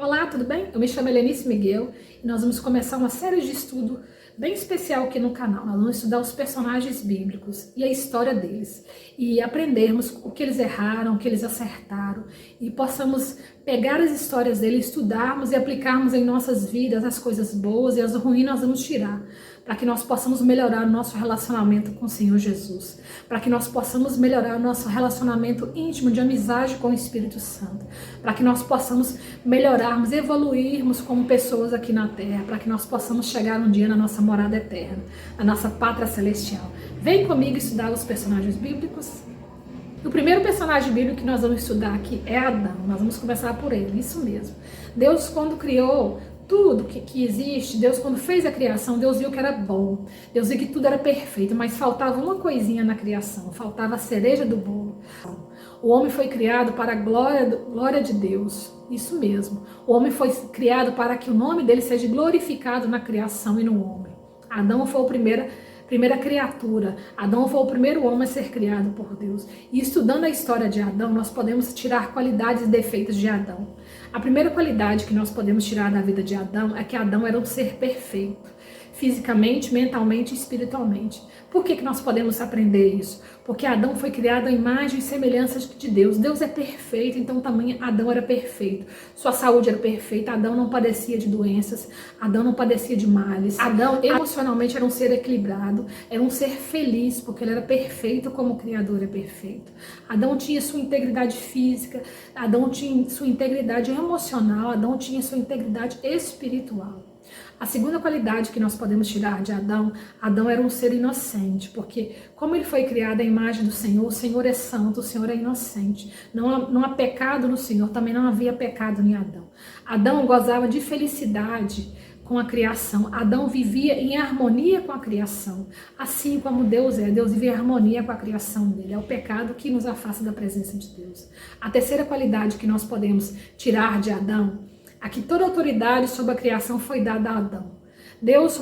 Olá, tudo bem? Eu me chamo Helenice Miguel e nós vamos começar uma série de estudo bem especial aqui no canal. Nós vamos estudar os personagens bíblicos e a história deles e aprendermos o que eles erraram, o que eles acertaram e possamos pegar as histórias deles, estudarmos e aplicarmos em nossas vidas as coisas boas e as ruins nós vamos tirar, para que nós possamos melhorar o nosso relacionamento com o Senhor Jesus, para que nós possamos melhorar o nosso relacionamento íntimo de amizade com o Espírito Santo, para que nós possamos melhorarmos, evoluirmos como pessoas aqui na Terra, para que nós possamos chegar um dia na nossa morada eterna, na nossa pátria celestial. Vem comigo estudar os personagens bíblicos. O primeiro personagem bíblico que nós vamos estudar aqui é Adão. Nós vamos começar por ele, isso mesmo. Deus, quando criou tudo que existe, Deus, quando fez a criação, Deus viu que era bom. Deus viu que tudo era perfeito, mas faltava uma coisinha na criação, faltava a cereja do bolo. O homem foi criado para a glória de Deus, isso mesmo. O homem foi criado para que o nome dele seja glorificado na criação e no homem. Adão foi a primeira criatura. Adão foi o primeiro homem a ser criado por Deus. E estudando a história de Adão, nós podemos tirar qualidades e defeitos de Adão. A primeira qualidade que nós podemos tirar da vida de Adão é que Adão era um ser perfeito, fisicamente, mentalmente e espiritualmente. Por que nós podemos aprender isso? Porque Adão foi criado à imagem e semelhança de Deus. Deus é perfeito, então também Adão era perfeito. Sua saúde era perfeita, Adão não padecia de doenças, Adão não padecia de males. Adão emocionalmente era um ser equilibrado, era um ser feliz, porque ele era perfeito como o Criador é perfeito. Adão tinha sua integridade física, Adão tinha sua integridade emocional, Adão tinha sua integridade espiritual. A segunda qualidade que nós podemos tirar de Adão, Adão era um ser inocente, porque como ele foi criado à imagem do Senhor, o Senhor é santo, o Senhor é inocente. Não há pecado no Senhor, também não havia pecado em Adão. Adão gozava de felicidade com a criação. Adão vivia em harmonia com a criação, assim como Deus é. Deus vive em harmonia com a criação dele. É o pecado que nos afasta da presença de Deus. A terceira qualidade que nós podemos tirar de Adão, aqui toda autoridade sobre a criação foi dada a Adão. Deus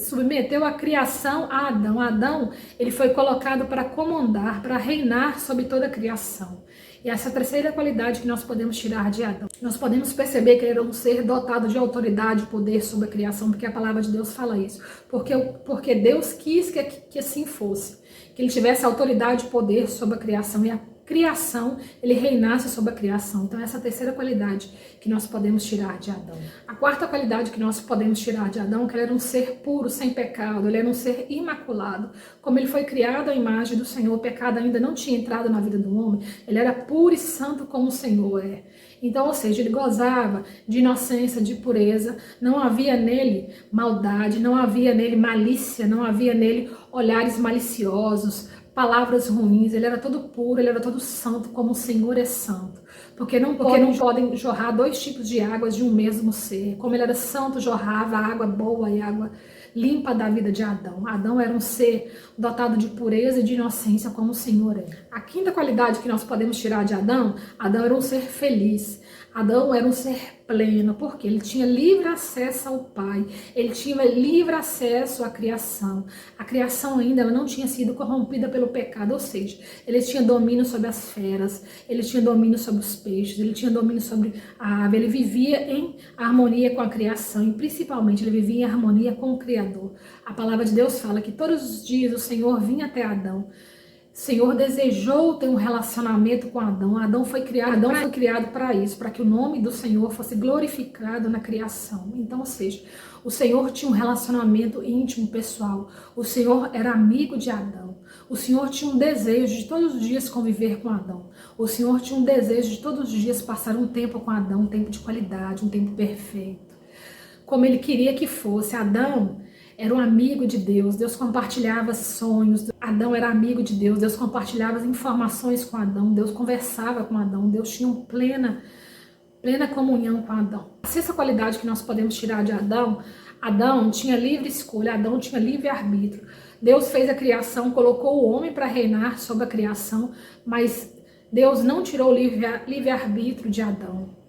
submeteu a criação a Adão. Adão, ele foi colocado para comandar, para reinar sobre toda a criação. E essa é a terceira qualidade que nós podemos tirar de Adão. Nós podemos perceber que ele era um ser dotado de autoridade e poder sobre a criação, porque a palavra de Deus fala isso. Porque Deus quis que assim fosse. Que ele tivesse autoridade e poder sobre a criação, e a criação, ele reinasse sobre a criação. Então essa é a terceira qualidade que nós podemos tirar de Adão. A quarta qualidade que nós podemos tirar de Adão é que ele era um ser puro, sem pecado, ele era um ser imaculado. Como ele foi criado à imagem do Senhor, o pecado ainda não tinha entrado na vida do homem, ele era puro e santo como o Senhor é. Então, ou seja, ele gozava de inocência, de pureza, não havia nele maldade, não havia nele malícia, não havia nele olhares maliciosos, palavras ruins. Ele era todo puro, ele era todo santo, como o Senhor é santo. Porque não podem jorrar dois tipos de águas de um mesmo ser. Como ele era santo, jorrava água boa e água limpa da vida de Adão. Adão era um ser dotado de pureza e de inocência, como o Senhor é. A quinta qualidade que nós podemos tirar de Adão, Adão era um ser feliz. Adão era um ser pleno, porque ele tinha livre acesso ao Pai, ele tinha livre acesso à criação. A criação ainda ela não tinha sido corrompida pelo pecado, ou seja, ele tinha domínio sobre as feras, ele tinha domínio sobre os peixes, ele tinha domínio sobre a ave, ele vivia em harmonia com a criação e principalmente ele vivia em harmonia com o Criador. A palavra de Deus fala que todos os dias o Senhor vinha até Adão. O Senhor desejou ter um relacionamento com Adão. Adão foi criado para isso, para que o nome do Senhor fosse glorificado na criação. Então, ou seja, o Senhor tinha um relacionamento íntimo, pessoal. O Senhor era amigo de Adão. O Senhor tinha um desejo de todos os dias conviver com Adão. O Senhor tinha um desejo de todos os dias passar um tempo com Adão, um tempo de qualidade, um tempo perfeito. Como ele queria que fosse. Adão era um amigo de Deus, Deus compartilhava sonhos, Adão era amigo de Deus, Deus compartilhava as informações com Adão, Deus conversava com Adão, Deus tinha plena comunhão com Adão. A sexta qualidade que nós podemos tirar de Adão, Adão tinha livre escolha, Adão tinha livre arbítrio. Deus fez a criação, colocou o homem para reinar sobre a criação, mas Deus não tirou o livre arbítrio de Adão.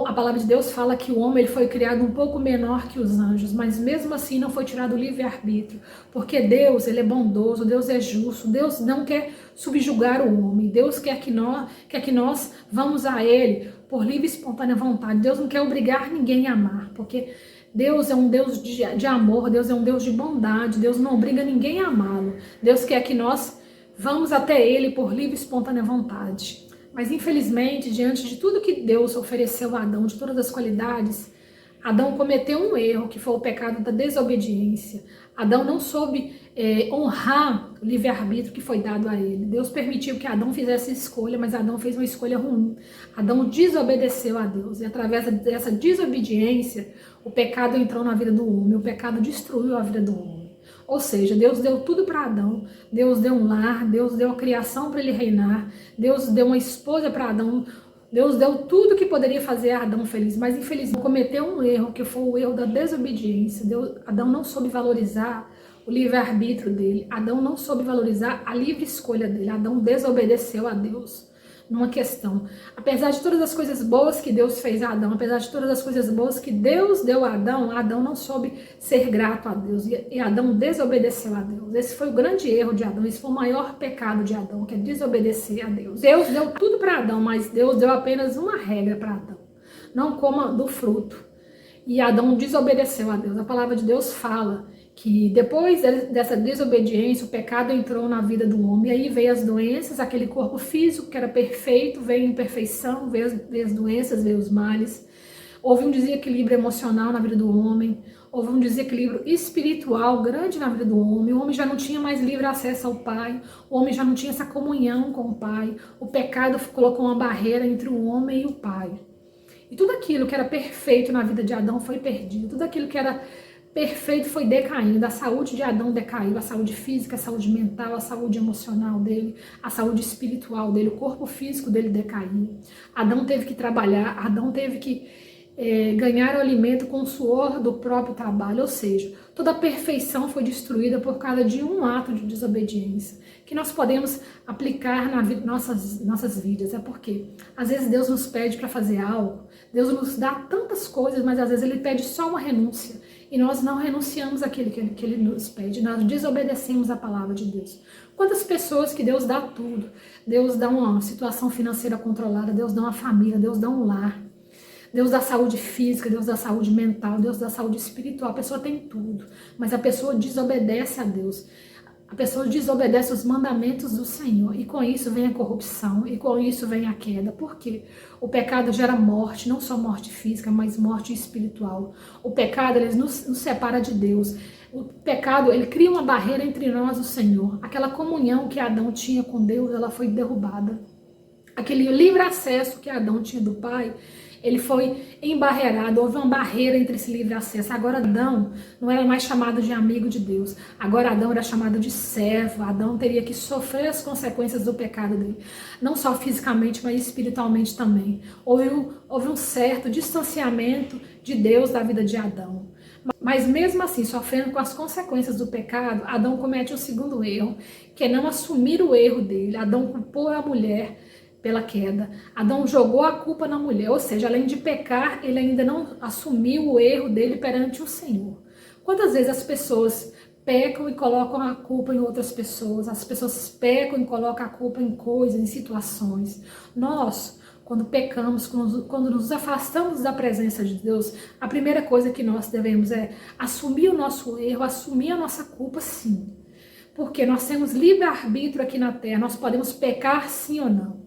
A palavra de Deus fala que o homem ele foi criado um pouco menor que os anjos, mas mesmo assim não foi tirado o livre-arbítrio, porque Deus ele é bondoso, Deus é justo, Deus não quer subjugar o homem, Deus quer que nós vamos a Ele por livre e espontânea vontade. Deus não quer obrigar ninguém a amar, porque Deus é um Deus de amor, Deus é um Deus de bondade, Deus não obriga ninguém a amá-lo. Deus quer que nós vamos até Ele por livre e espontânea vontade. Mas infelizmente, diante de tudo que Deus ofereceu a Adão, de todas as qualidades, Adão cometeu um erro, que foi o pecado da desobediência. Adão não soube honrar o livre-arbítrio que foi dado a ele. Deus permitiu que Adão fizesse escolha, mas Adão fez uma escolha ruim. Adão desobedeceu a Deus. E através dessa desobediência, o pecado entrou na vida do homem. O pecado destruiu a vida do homem. Ou seja, Deus deu tudo para Adão. Deus deu um lar, Deus deu a criação para ele reinar. Deus deu uma esposa para Adão. Deus deu tudo que poderia fazer Adão feliz, mas infelizmente cometeu um erro, que foi o erro da desobediência. Adão não soube valorizar o livre-arbítrio dele. Adão não soube valorizar a livre escolha dele. Adão desobedeceu a Deus numa questão. Apesar de todas as coisas boas que Deus fez a Adão, apesar de todas as coisas boas que Deus deu a Adão não soube ser grato a Deus. E Adão desobedeceu a Deus. Esse foi o grande erro de Adão. Esse foi o maior pecado de Adão, que é desobedecer a Deus. Deus deu tudo para Adão, mas Deus deu apenas uma regra para Adão: não coma do fruto. E Adão desobedeceu a Deus. A palavra de Deus fala que depois dessa desobediência, o pecado entrou na vida do homem, e aí veio as doenças, aquele corpo físico que era perfeito, veio a imperfeição, veio as doenças, veio os males, houve um desequilíbrio emocional na vida do homem, houve um desequilíbrio espiritual grande na vida do homem, o homem já não tinha mais livre acesso ao Pai, o homem já não tinha essa comunhão com o Pai, o pecado colocou uma barreira entre o homem e o Pai. E tudo aquilo que era perfeito na vida de Adão foi perdido, tudo aquilo que era perfeito foi decaindo, a saúde de Adão decaiu, a saúde física, a saúde mental, a saúde emocional dele, a saúde espiritual dele, o corpo físico dele decaiu. Adão teve que trabalhar, Adão teve que ganhar o alimento com o suor do próprio trabalho, ou seja, toda a perfeição foi destruída por causa de um ato de desobediência, que nós podemos aplicar na nossas vidas. É porque às vezes Deus nos pede para fazer algo, Deus nos dá tantas coisas, mas às vezes Ele pede só uma renúncia, e nós não renunciamos àquilo que Ele nos pede, nós desobedecemos a palavra de Deus. Quantas pessoas que Deus dá tudo, Deus dá uma situação financeira controlada, Deus dá uma família, Deus dá um lar, Deus dá saúde física, Deus dá saúde mental, Deus dá saúde espiritual, a pessoa tem tudo, mas a pessoa desobedece a Deus. A pessoa desobedece os mandamentos do Senhor, e com isso vem a corrupção, e com isso vem a queda. Por quê? O pecado gera morte, não só morte física, mas morte espiritual. O pecado, ele nos separa de Deus. O pecado, ele cria uma barreira entre nós e o Senhor. Aquela comunhão que Adão tinha com Deus, ela foi derrubada. Aquele livre acesso que Adão tinha do Pai, ele foi embarreirado, houve uma barreira entre esse livre acesso. Agora Adão não era mais chamado de amigo de Deus, agora Adão era chamado de servo. Adão teria que sofrer as consequências do pecado dele, não só fisicamente, mas espiritualmente também. Houve um certo distanciamento de Deus da vida de Adão. Mas mesmo assim, sofrendo com as consequências do pecado, Adão comete o segundo erro, que é não assumir o erro dele. Adão culpou a mulher pela queda. Adão jogou a culpa na mulher, ou seja, além de pecar, ele ainda não assumiu o erro dele perante o Senhor. Quantas vezes as pessoas pecam e colocam a culpa em outras pessoas, as pessoas pecam e colocam a culpa em coisas, em situações. Nós, quando pecamos, quando nos afastamos da presença de Deus, a primeira coisa que nós devemos é assumir o nosso erro, assumir a nossa culpa, sim. Porque nós temos livre-arbítrio aqui na terra, nós podemos pecar sim ou não.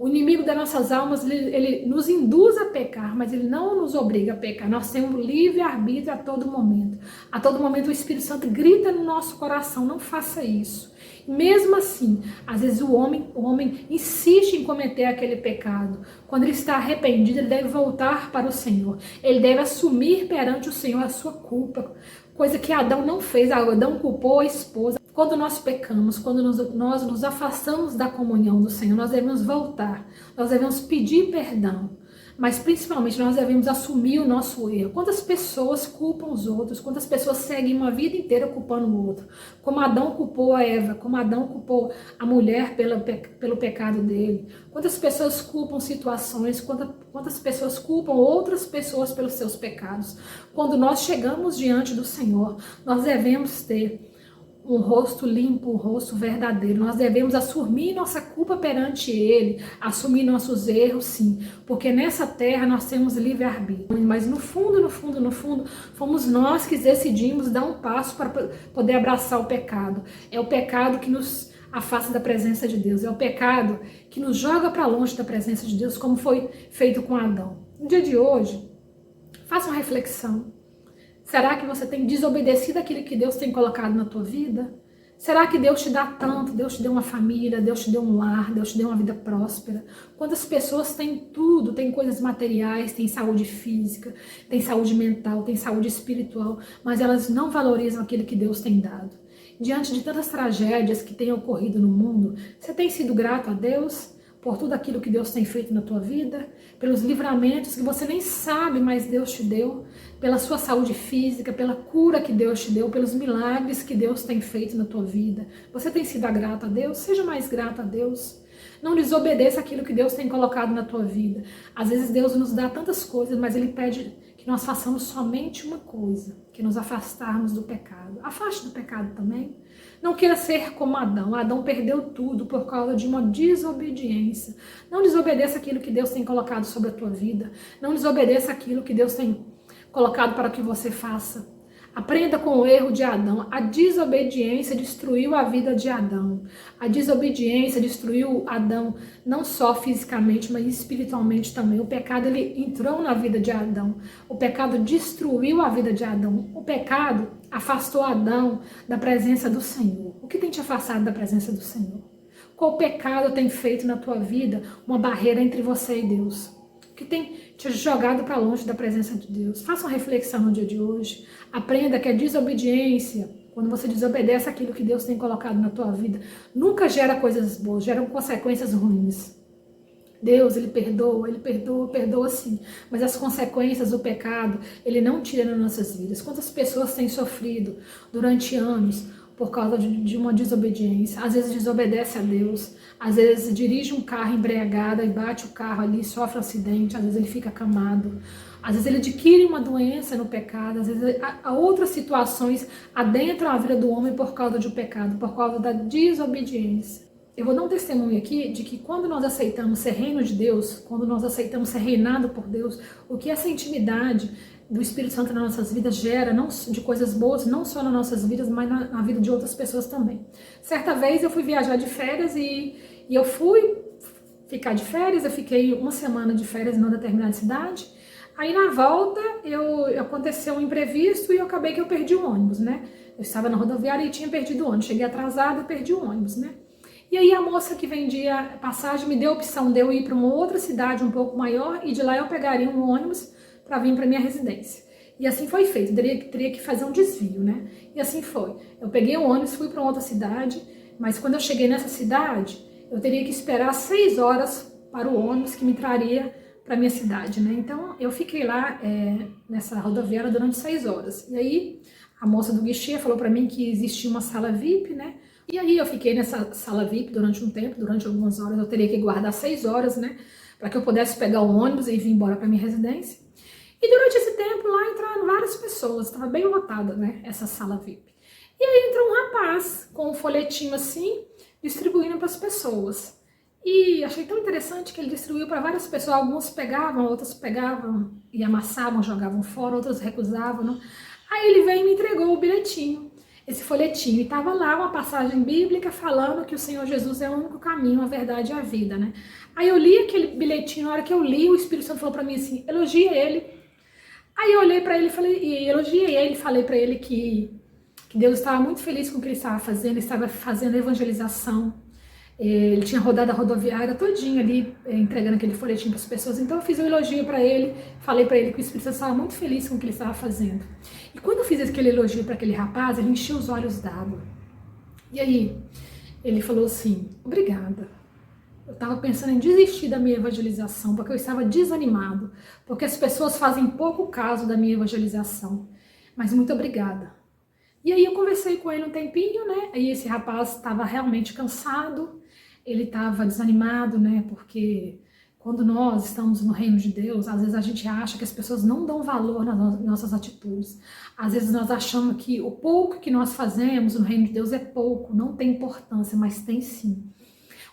O inimigo das nossas almas, ele nos induz a pecar, mas ele não nos obriga a pecar. Nós temos livre-arbítrio a todo momento. A todo momento o Espírito Santo grita no nosso coração: não faça isso. E mesmo assim, às vezes o homem insiste em cometer aquele pecado. Quando ele está arrependido, ele deve voltar para o Senhor. Ele deve assumir perante o Senhor a sua culpa. Coisa que Adão não fez. Adão culpou a esposa. Quando nós pecamos, quando nós nos afastamos da comunhão do Senhor, nós devemos voltar, nós devemos pedir perdão, mas principalmente nós devemos assumir o nosso erro. Quantas pessoas culpam os outros, quantas pessoas seguem uma vida inteira culpando o outro, como Adão culpou a Eva, como Adão culpou a mulher pelo pecado dele. Quantas pessoas culpam situações, quantas pessoas culpam outras pessoas pelos seus pecados. Quando nós chegamos diante do Senhor, nós devemos ter um rosto limpo, um rosto verdadeiro. Nós devemos assumir nossa culpa perante Ele, assumir nossos erros, sim, porque nessa terra nós temos livre-arbítrio. Mas no fundo, no fundo, no fundo, fomos nós que decidimos dar um passo para poder abraçar o pecado. É o pecado que nos afasta da presença de Deus, é o pecado que nos joga para longe da presença de Deus, como foi feito com Adão. No dia de hoje, faça uma reflexão. Será que você tem desobedecido aquilo que Deus tem colocado na tua vida? Será que Deus te dá tanto? Deus te deu uma família, Deus te deu um lar, Deus te deu uma vida próspera? Quantas pessoas têm tudo, têm coisas materiais, têm saúde física, têm saúde mental, têm saúde espiritual, mas elas não valorizam aquilo que Deus tem dado. Diante de tantas tragédias que têm ocorrido no mundo, você tem sido grato a Deus por tudo aquilo que Deus tem feito na tua vida, pelos livramentos que você nem sabe, mas Deus te deu, pela sua saúde física, pela cura que Deus te deu, pelos milagres que Deus tem feito na tua vida. Você tem sido grato a Deus? Seja mais grato a Deus. Não desobedeça aquilo que Deus tem colocado na tua vida. Às vezes Deus nos dá tantas coisas, mas Ele pede que nós façamos somente uma coisa, que nos afastarmos do pecado. Afaste do pecado também. Não queira ser como Adão. Adão perdeu tudo por causa de uma desobediência. Não desobedeça aquilo que Deus tem colocado sobre a tua vida. Não desobedeça aquilo que Deus tem colocado para que você faça. Aprenda com o erro de Adão. A desobediência destruiu a vida de Adão. A desobediência destruiu Adão não só fisicamente, mas espiritualmente também. O pecado ele entrou na vida de Adão. O pecado destruiu a vida de Adão. O pecado afastou Adão da presença do Senhor. O que tem te afastado da presença do Senhor? Qual pecado tem feito na tua vida uma barreira entre você e Deus? Que tem te jogado para longe da presença de Deus? Faça uma reflexão no dia de hoje. Aprenda que a desobediência, quando você desobedece aquilo que Deus tem colocado na tua vida, nunca gera coisas boas, geram consequências ruins. Deus, Ele perdoa sim. Mas as consequências do pecado, Ele não tira nas nossas vidas. Quantas pessoas têm sofrido durante anos por causa de uma desobediência? Às vezes desobedece a Deus, às vezes dirige um carro embriagado e bate o carro ali, sofre um acidente, às vezes ele fica acamado, às vezes ele adquire uma doença no pecado, às vezes há outras situações adentram a vida do homem por causa do pecado, por causa da desobediência. Eu vou dar um testemunho aqui de que quando nós aceitamos ser reino de Deus, quando nós aceitamos ser reinado por Deus, o que essa intimidade do Espírito Santo nas nossas vidas gera, não de coisas boas, não só nas nossas vidas, mas na vida de outras pessoas também. Certa vez eu fui viajar de férias e eu fui ficar de férias, eu fiquei uma semana de férias em uma determinada cidade. Aí na volta aconteceu um imprevisto e eu acabei que eu perdi o ônibus, né? Eu estava na rodoviária e tinha perdido o ônibus, cheguei atrasada e perdi o ônibus, né? E aí a moça que vendia passagem me deu a opção de eu ir para uma outra cidade um pouco maior e de lá eu pegaria um ônibus para vir para minha residência. E assim foi feito, teria que fazer um desvio, né? E assim foi. Eu peguei o ônibus, fui para outra cidade, mas quando eu cheguei nessa cidade, eu teria que esperar 6 horas para o ônibus que me traria para minha cidade, né? Então eu fiquei lá nessa rodoviária durante 6 horas. E aí a moça do guichê falou para mim que existia uma sala VIP, né? E aí eu fiquei nessa sala VIP durante um tempo, durante algumas horas. Eu teria que guardar 6 horas, né? Para que eu pudesse pegar o ônibus e vir embora para minha residência. E durante esse tempo lá entraram várias pessoas, estava bem lotada, né, essa sala VIP. E aí entrou um rapaz com um folhetinho assim, distribuindo para as pessoas. E achei tão interessante que ele distribuiu para várias pessoas, alguns pegavam, outros pegavam e amassavam, jogavam fora, outros recusavam, né? Aí ele veio e me entregou o bilhetinho, esse folhetinho, e estava lá uma passagem bíblica falando que o Senhor Jesus é o único caminho, a verdade e a vida, né? Aí eu li aquele bilhetinho, na hora que eu li, o Espírito Santo falou para mim assim, elogia ele. Aí eu olhei para ele e elogiei ele, falei para ele que Deus estava muito feliz com o que ele estava fazendo, ele estava fazendo evangelização, ele tinha rodado a rodoviária todinha ali, entregando aquele folhetinho para as pessoas, então eu fiz um elogio para ele, falei para ele que o Espírito Santo estava muito feliz com o que ele estava fazendo. E quando eu fiz aquele elogio para aquele rapaz, ele encheu os olhos d'água. E aí, ele falou assim, obrigada. Eu estava pensando em desistir da minha evangelização, porque eu estava desanimado, porque as pessoas fazem pouco caso da minha evangelização. Mas muito obrigada. E aí eu conversei com ele um tempinho, né? Aí esse rapaz estava realmente cansado, ele estava desanimado, né? Porque Quando nós estamos no reino de Deus, às vezes a gente acha que as pessoas não dão valor nas nossas atitudes. Às vezes nós achamos que o pouco que nós fazemos no reino de Deus é pouco, não tem importância, mas tem sim.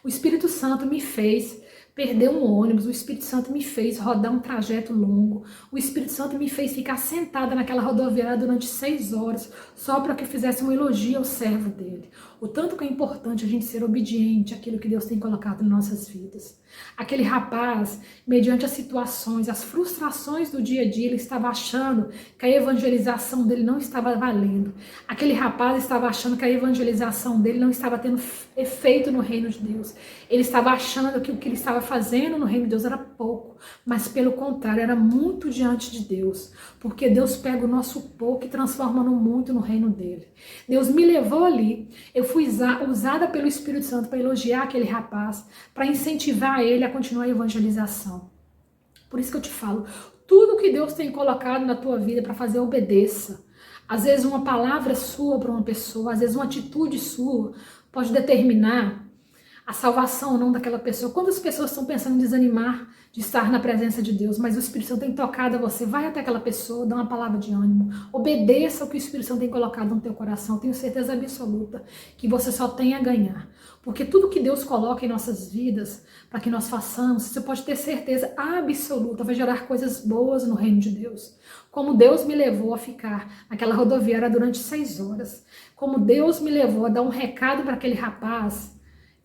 O Espírito Santo me fez perder um ônibus, o Espírito Santo me fez rodar um trajeto longo, o Espírito Santo me fez ficar sentada naquela rodoviária durante 6 horas, só para que eu fizesse um elogio ao servo dele. O tanto que é importante a gente ser obediente àquilo que Deus tem colocado em nossas vidas. Aquele rapaz, mediante as situações, as frustrações do dia a dia, ele estava achando que a evangelização dele não estava valendo. Aquele rapaz estava achando que a evangelização dele não estava tendo efeito no reino de Deus. Ele estava achando que o que ele estava fazendo no reino de Deus era pouco, mas pelo contrário, era muito diante de Deus, porque Deus pega o nosso pouco e transforma no muito no reino dele. Deus me levou ali, eu fui usada pelo Espírito Santo para elogiar aquele rapaz, para incentivar ele a continuar a evangelização. Por isso que eu te falo, tudo que Deus tem colocado na tua vida para fazer, obedeça. Às vezes uma palavra sua para uma pessoa, às vezes uma atitude sua pode determinar a salvação ou não daquela pessoa. Quantas pessoas estão pensando em desanimar de estar na presença de Deus, mas o Espírito Santo tem tocado a você, vai até aquela pessoa, dá uma palavra de ânimo, obedeça o que o Espírito Santo tem colocado no teu coração. Tenho certeza absoluta que você só tem a ganhar, porque tudo que Deus coloca em nossas vidas, para que nós façamos, você pode ter certeza absoluta, vai gerar coisas boas no reino de Deus. Como Deus me levou a ficar naquela rodoviária durante 6 horas, como Deus me levou a dar um recado para aquele rapaz,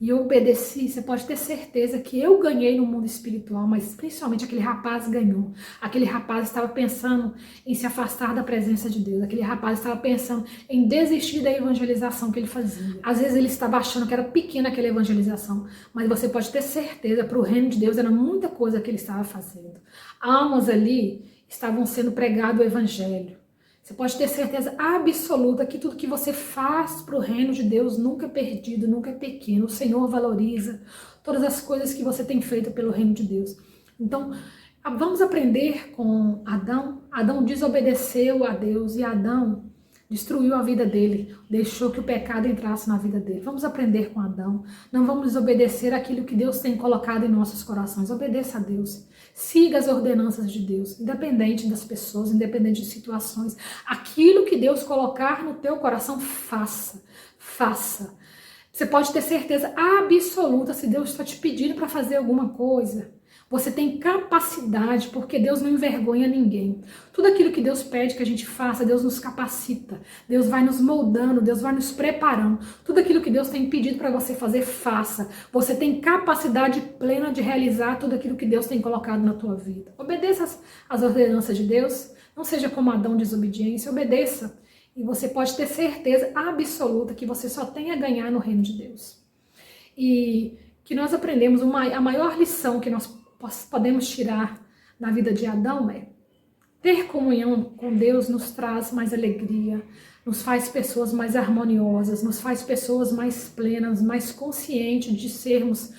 e eu obedeci, você pode ter certeza que eu ganhei no mundo espiritual, mas principalmente aquele rapaz ganhou. Aquele rapaz estava pensando em se afastar da presença de Deus. Aquele rapaz estava pensando em desistir da evangelização que ele fazia. Às vezes ele estava achando que era pequena aquela evangelização, mas você pode ter certeza, para o reino de Deus era muita coisa que ele estava fazendo. Almas ali estavam sendo pregado o evangelho. Você pode ter certeza absoluta que tudo que você faz para o reino de Deus nunca é perdido, nunca é pequeno. O Senhor valoriza todas as coisas que você tem feito pelo reino de Deus. Então, vamos aprender com Adão. Adão desobedeceu a Deus e Adão destruiu a vida dele, deixou que o pecado entrasse na vida dele. Vamos aprender com Adão. Não vamos desobedecer aquilo que Deus tem colocado em nossos corações. Obedeça a Deus. Siga as ordenanças de Deus, independente das pessoas, independente de situações. Aquilo que Deus colocar no teu coração, faça. Faça. Você pode ter certeza absoluta, se Deus está te pedindo para fazer alguma coisa, você tem capacidade, porque Deus não envergonha ninguém. Tudo aquilo que Deus pede que a gente faça, Deus nos capacita. Deus vai nos moldando, Deus vai nos preparando. Tudo aquilo que Deus tem pedido para você fazer, faça. Você tem capacidade plena de realizar tudo aquilo que Deus tem colocado na tua vida. Obedeça as ordenanças de Deus. Não seja como Adão, desobediência. Obedeça. E você pode ter certeza absoluta que você só tem a ganhar no reino de Deus. E que nós aprendemos, a maior lição que nós podemos tirar na vida de Adão é: ter comunhão com Deus nos traz mais alegria, nos faz pessoas mais harmoniosas, nos faz pessoas mais plenas, mais conscientes de sermos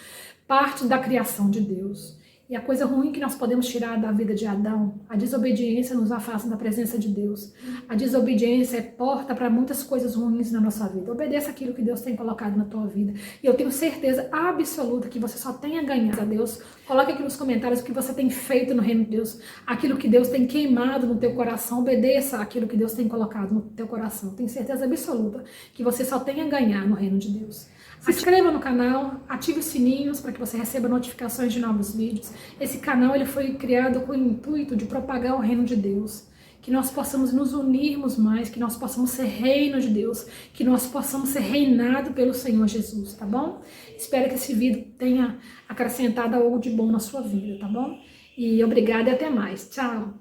parte da criação de Deus. E a coisa ruim que nós podemos tirar da vida de Adão, a desobediência nos afasta da presença de Deus. A desobediência é porta para muitas coisas ruins na nossa vida. Obedeça aquilo que Deus tem colocado na tua vida. E eu tenho certeza absoluta que você só tem a ganhar a Deus. Coloque aqui nos comentários o que você tem feito no reino de Deus, aquilo que Deus tem queimado no teu coração. Obedeça aquilo que Deus tem colocado no teu coração. Tenho certeza absoluta que você só tem a ganhar no reino de Deus. Se inscreva no canal, ative os sininhos para que você receba notificações de novos vídeos. Esse canal ele foi criado com o intuito de propagar o reino de Deus. Que nós possamos nos unirmos mais, que nós possamos ser reino de Deus, que nós possamos ser reinado pelo Senhor Jesus, tá bom? Espero que esse vídeo tenha acrescentado algo de bom na sua vida, tá bom? E obrigada e até mais. Tchau!